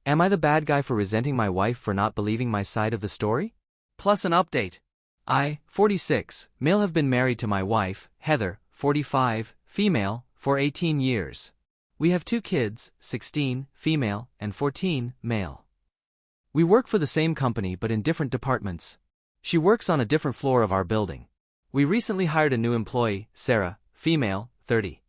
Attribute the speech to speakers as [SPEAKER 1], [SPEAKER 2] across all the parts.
[SPEAKER 1] Am I the bad guy for resenting my wife for not believing my side of the story? Plus an update. I, 46, male, have been married to my wife, Heather, 45, female, for 18 years. We have 2 kids, 16, female, and 14, male. We work for the same company but in different departments. She works on a different floor of our building. We recently hired a new employee, Sarah, female, 30.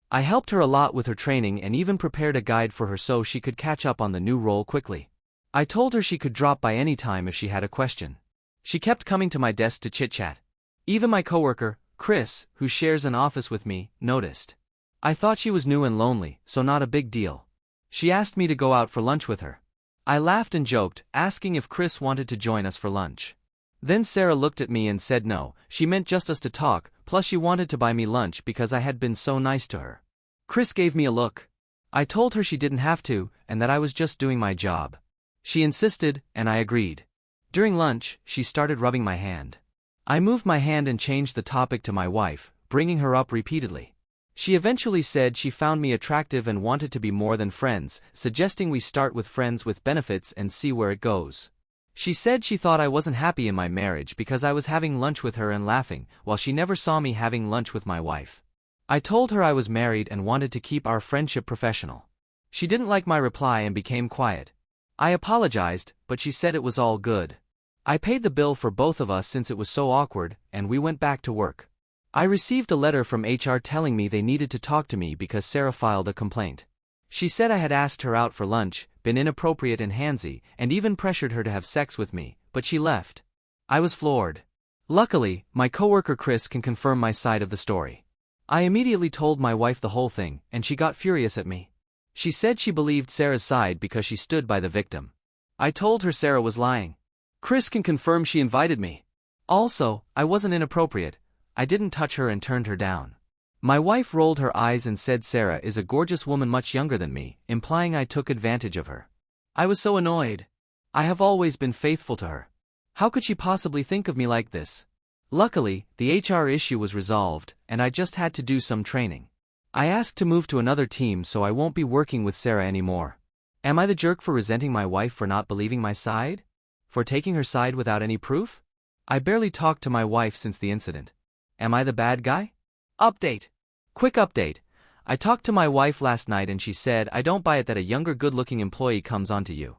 [SPEAKER 1] I helped her a lot with her training and even prepared a guide for her so she could catch up on the new role quickly. I told her she could drop by any time if she had a question. She kept coming to my desk to chit-chat. Even my coworker, Chris, who shares an office with me, noticed. I thought she was new and lonely, so not a big deal. She asked me to go out for lunch with her. I laughed and joked, asking if Chris wanted to join us for lunch. Then Sarah looked at me and said no, she meant just us to talk, plus she wanted to buy me lunch because I had been so nice to her. Chris gave me a look. I told her she didn't have to, and that I was just doing my job. She insisted, and I agreed. During lunch, she started rubbing my hand. I moved my hand and changed the topic to my wife, bringing her up repeatedly. She eventually said she found me attractive and wanted to be more than friends, suggesting we start with friends with benefits and see where it goes. She said she thought I wasn't happy in my marriage because I was having lunch with her and laughing, while she never saw me having lunch with my wife. I told her I was married and wanted to keep our friendship professional. She didn't like my reply and became quiet. I apologized, but she said it was all good. I paid the bill for both of us since it was so awkward, and we went back to work. I received a letter from HR telling me they needed to talk to me because Sarah filed a complaint. She said I had asked her out for lunch, been inappropriate and handsy, and even pressured her to have sex with me, but she left. I was floored. Luckily, my coworker Chris can confirm my side of the story. I immediately told my wife the whole thing, and she got furious at me. She said she believed Sarah's side because she stood by the victim. I told her Sarah was lying. Chris can confirm she invited me. Also, I wasn't inappropriate. I didn't touch her and turned her down. My wife rolled her eyes and said Sarah is a gorgeous woman much younger than me, implying I took advantage of her. I was so annoyed. I have always been faithful to her. How could she possibly think of me like this? Luckily, the HR issue was resolved, and I just had to do some training. I asked to move to another team so I won't be working with Sarah anymore. Am I the jerk for resenting my wife for not believing my side? For taking her side without any proof? I barely talked to my wife since the incident. Am I the bad guy? Update. Quick update. I talked to my wife last night and she said I don't buy it that a younger good-looking employee comes onto you.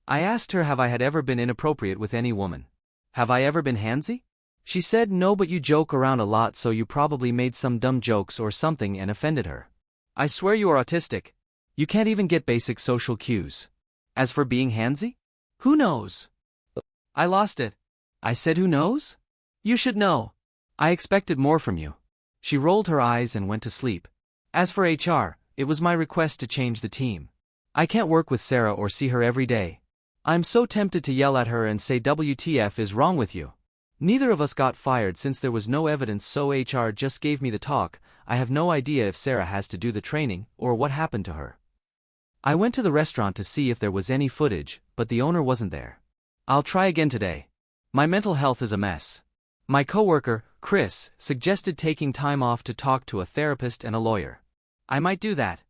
[SPEAKER 1] I asked her have I had ever been inappropriate with any woman. Have I ever been handsy? She said no, but you joke around a lot, so you probably made some dumb jokes or something and offended her. I swear you are autistic. You can't even get basic social cues. As for being handsy? Who knows? I lost it. I said who knows? You should know. I expected more from you. She rolled her eyes and went to sleep. As for HR, it was my request to change the team. I can't work with Sarah or see her every day. I'm so tempted to yell at her and say WTF is wrong with you. Neither of us got fired since there was no evidence, so HR just gave me the talk. I have no idea if Sarah has to do the training or what happened to her. I went to the restaurant to see if there was any footage, but the owner wasn't there. I'll try again today. My mental health is a mess. My coworker, Chris, suggested taking time off to talk to a therapist and a lawyer. I might do that.